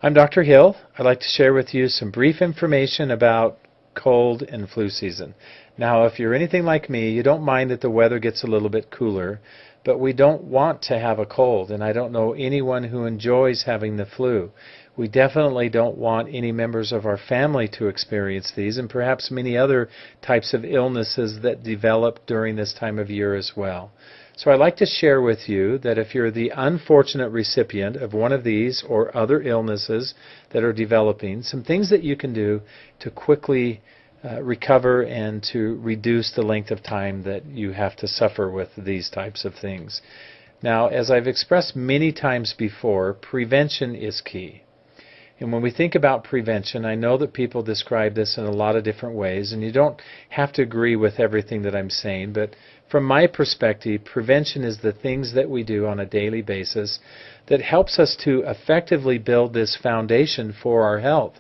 I'm Dr. Hill. I'd like to share with you some brief information about cold and flu season. Now, if you're anything like me, you don't mind that the weather gets a little bit cooler, but we don't want to have a cold, and I don't know anyone who enjoys having the flu. We definitely don't want any members of our family to experience these, and perhaps many other types of illnesses that develop during this time of year as well. So I'd like to share with you that if you're the unfortunate recipient of one of these or other illnesses that are developing, some things that you can do to quickly recover and to reduce the length of time that you have to suffer with these types of things. Now, as I've expressed many times before, prevention is key. And when we think about prevention, I know that people describe this in a lot of different ways, and you don't have to agree with everything that I'm saying, but from my perspective, prevention is the things that we do on a daily basis that helps us to effectively build this foundation for our health.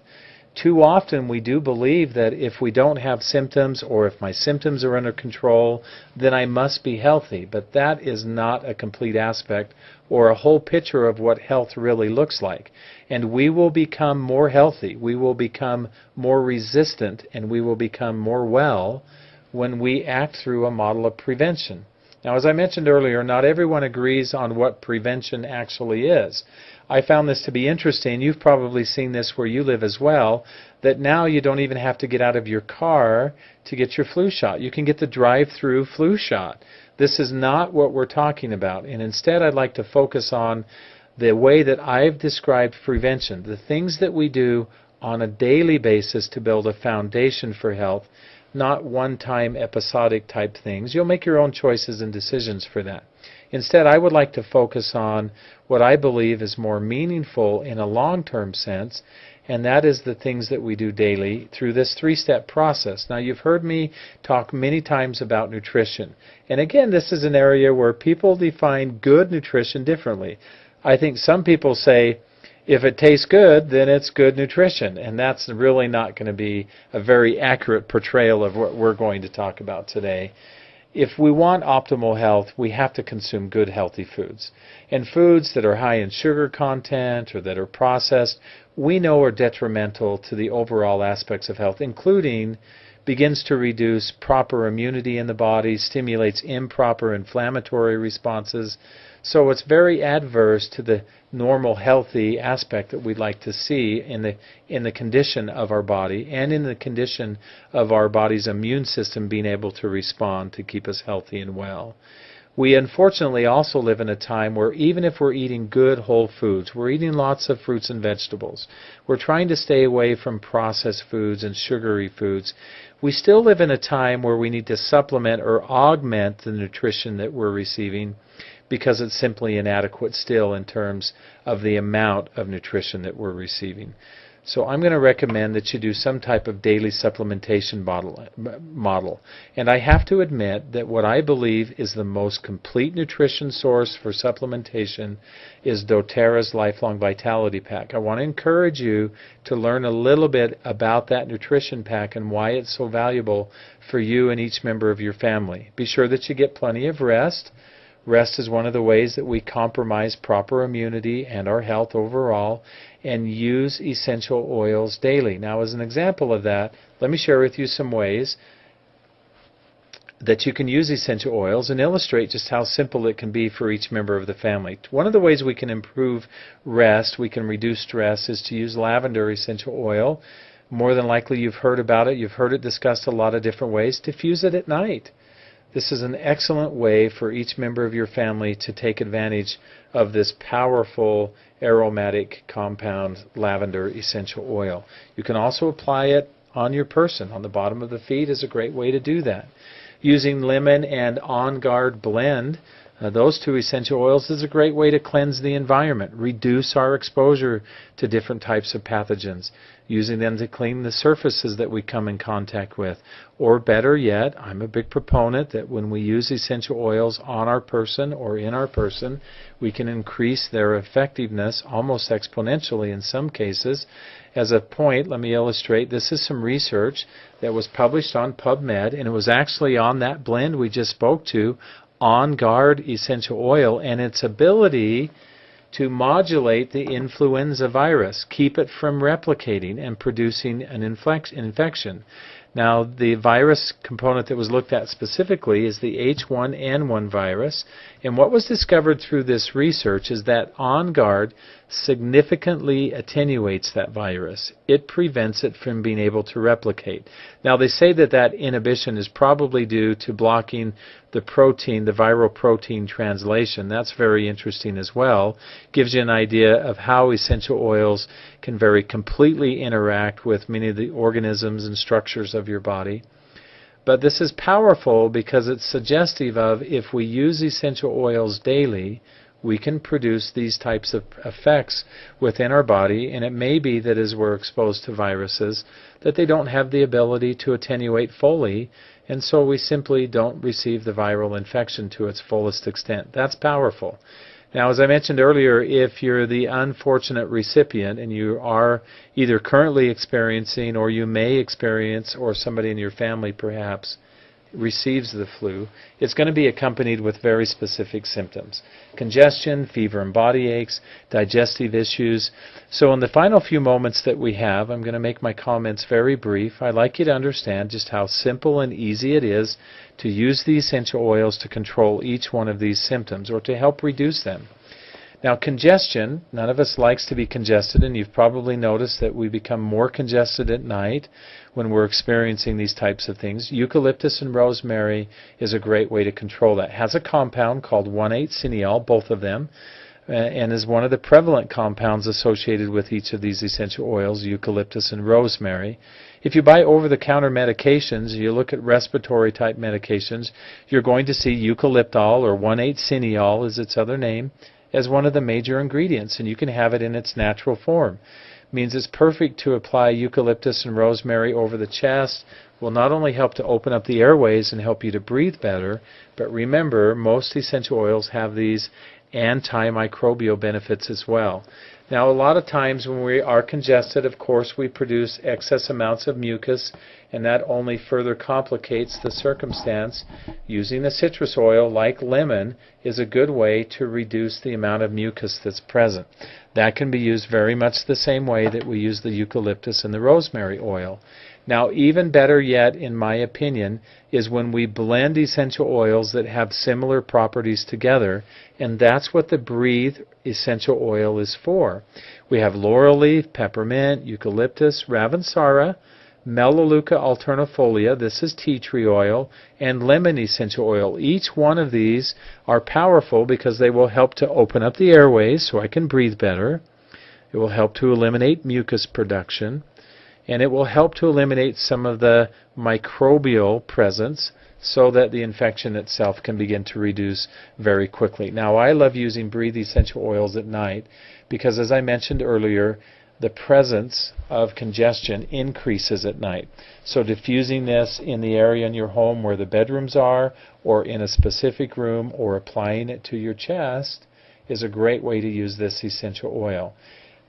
Too often we do believe that if we don't have symptoms or if my symptoms are under control, then I must be healthy. But that is not a complete aspect or a whole picture of what health really looks like. And we will become more healthy, we will become more resistant, and we will become more well when we act through a model of prevention. Now, as I mentioned earlier, not everyone agrees on what prevention actually is. I found this to be interesting. You've probably seen this where you live as well, that now you don't even have to get out of your car to get your flu shot. You can get the drive-through flu shot. This is not what we're talking about. And instead, I'd like to focus on the way that I've described prevention, the things that we do on a daily basis to build a foundation for health, not one-time episodic type things. You'll make your own choices and decisions for that. Instead, I would like to focus on what I believe is more meaningful in a long-term sense, and that is the things that we do daily through this three-step process. Now, you've heard me talk many times about nutrition. And again, this is an area where people define good nutrition differently. I think some people say, if it tastes good, then it's good nutrition. And that's really not going to be a very accurate portrayal of what we're going to talk about today. If we want optimal health, we have to consume good, healthy foods. And foods that are high in sugar content or that are processed, we know are detrimental to the overall aspects of health, including begins to reduce proper immunity in the body, stimulates improper inflammatory responses. So it's very adverse to the normal healthy aspect that we'd like to see in the condition of our body and in the condition of our body's immune system being able to respond to keep us healthy and well. We unfortunately also live in a time where even if we're eating good whole foods, we're eating lots of fruits and vegetables, we're trying to stay away from processed foods and sugary foods, we still live in a time where we need to supplement or augment the nutrition that we're receiving because it's simply inadequate still in terms of the amount of nutrition that we're receiving. So I'm going to recommend that you do some type of daily supplementation model. And I have to admit that what I believe is the most complete nutrition source for supplementation is doTERRA's Lifelong Vitality Pack. I want to encourage you to learn a little bit about that nutrition pack and why it's so valuable for you and each member of your family. Be sure that you get plenty of rest. Rest is one of the ways that we compromise proper immunity and our health overall, and use essential oils daily. Now, as an example of that, let me share with you some ways that you can use essential oils and illustrate just how simple it can be for each member of the family. One of the ways we can improve rest, we can reduce stress, is to use lavender essential oil. More than likely you've heard about it. You've heard it discussed a lot of different ways. Diffuse it at night. This is an excellent way for each member of your family to take advantage of this powerful aromatic compound lavender essential oil. You can also apply it on your person. On the bottom of the feet is a great way to do that. Using lemon and On Guard blend, those two essential oils, is a great way to cleanse the environment, reduce our exposure to different types of pathogens, using them to clean the surfaces that we come in contact with. Or better yet, I'm a big proponent that when we use essential oils on our person or in our person, we can increase their effectiveness almost exponentially in some cases. As a point, let me illustrate. This is some research that was published on PubMed, and it was actually on that blend we just spoke to, On Guard essential oil, and its ability to modulate the influenza virus, keep it from replicating and producing an infection. Now, the virus component that was looked at specifically is the H1N1 virus, and what was discovered through this research is that On Guard significantly attenuates that virus. It prevents it from being able to replicate. Now, they say that that inhibition is probably due to blocking the protein, the viral protein translation. That's very interesting as well. Gives you an idea of how essential oils can very completely interact with many of the organisms and structures of your body. But this is powerful because it's suggestive of if we use essential oils daily, we can produce these types of effects within our body, and it may be that as we're exposed to viruses that they don't have the ability to attenuate fully, and so we simply don't receive the viral infection to its fullest extent. That's powerful. Now, as I mentioned earlier, if you're the unfortunate recipient and you are either currently experiencing or you may experience, or somebody in your family perhaps receives the flu, it's going to be accompanied with very specific symptoms: congestion, fever and body aches, digestive issues. So in the final few moments that we have, I'm going to make my comments very brief. I'd like you to understand just how simple and easy it is to use the essential oils to control each one of these symptoms or to help reduce them. Now, congestion, none of us likes to be congested, and you've probably noticed that we become more congested at night when we're experiencing these types of things. Eucalyptus and rosemary is a great way to control that. It has a compound called 1,8-cineol, both of them, and is one of the prevalent compounds associated with each of these essential oils, eucalyptus and rosemary. If you buy over-the-counter medications, you look at respiratory type medications, you're going to see eucalyptol, or 1,8-cineol is its other name, as one of the major ingredients, and you can have it in its natural form. It means it's perfect to apply eucalyptus and rosemary over the chest. Will not only help to open up the airways and help you to breathe better, but remember, most essential oils have these antimicrobial benefits as well. Now, a lot of times when we are congested, of course, we produce excess amounts of mucus, and that only further complicates the circumstance. Using a citrus oil like lemon is a good way to reduce the amount of mucus that's present. That can be used very much the same way that we use the eucalyptus and the rosemary oil. Now, even better yet, in my opinion, is when we blend essential oils that have similar properties together, and that's what the Breathe essential oil is for. We have laurel leaf, peppermint, eucalyptus, ravensara, Melaleuca alternifolia, this is tea tree oil, and lemon essential oil. Each one of these are powerful because they will help to open up the airways so I can breathe better. It will help to eliminate mucus production, and it will help to eliminate some of the microbial presence so that the infection itself can begin to reduce very quickly. Now, I love using Breathe essential oils at night because, as I mentioned earlier, the presence of congestion increases at night. So diffusing this in the area in your home where the bedrooms are, or in a specific room, or applying it to your chest is a great way to use this essential oil.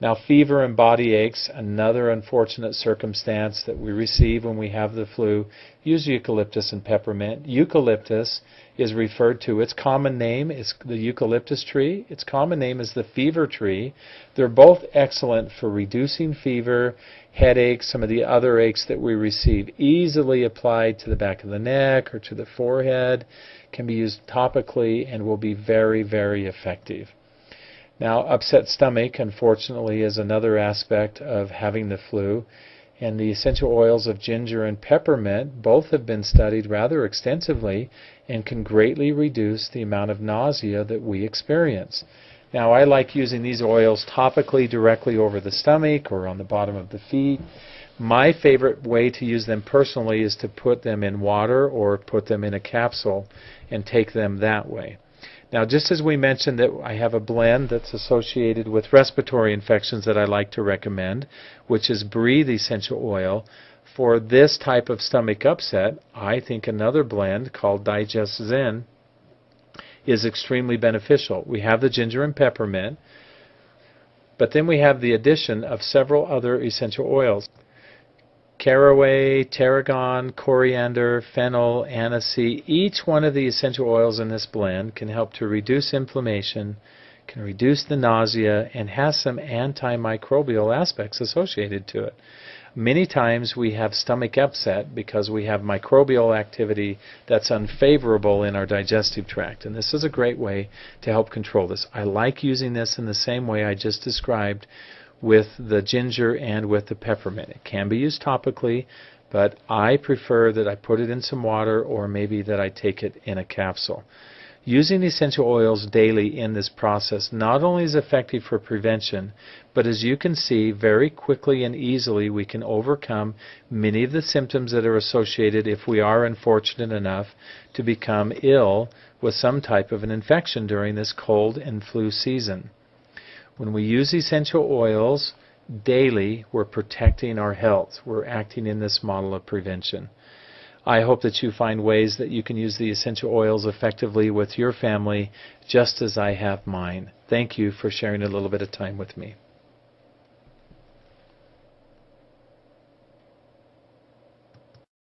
Now, fever and body aches, another unfortunate circumstance that we receive when we have the flu. Use eucalyptus and peppermint. Eucalyptus is referred to, its common name is the eucalyptus tree. Its common name is the fever tree. They're both excellent for reducing fever, headaches, some of the other aches that we receive. Easily applied to the back of the neck or to the forehead. Can be used topically and will be very, very effective. Now, upset stomach, unfortunately, is another aspect of having the flu, and the essential oils of ginger and peppermint both have been studied rather extensively and can greatly reduce the amount of nausea that we experience. Now, I like using these oils topically directly over the stomach or on the bottom of the feet. My favorite way to use them personally is to put them in water or put them in a capsule and take them that way. Now, just as we mentioned that I have a blend that's associated with respiratory infections that I like to recommend, which is Breathe essential oil. For this type of stomach upset, I think another blend called Digest Zen is extremely beneficial. We have the ginger and peppermint, but then we have the addition of several other essential oils. Caraway, tarragon, coriander, fennel, aniseed. Each one of the essential oils in this blend can help to reduce inflammation, can reduce the nausea, and has some antimicrobial aspects associated to it. Many times we have stomach upset because we have microbial activity that's unfavorable in our digestive tract, and this is a great way to help control this. I like using this in the same way I just described with the ginger and with the peppermint. It can be used topically, but I prefer that I put it in some water or maybe that I take it in a capsule. Using essential oils daily in this process not only is effective for prevention, but as you can see, very quickly and easily we can overcome many of the symptoms that are associated if we are unfortunate enough to become ill with some type of an infection during this cold and flu season. When we use essential oils daily, we're protecting our health. We're acting in this model of prevention. I hope that you find ways that you can use the essential oils effectively with your family, just as I have mine. Thank you for sharing a little bit of time with me.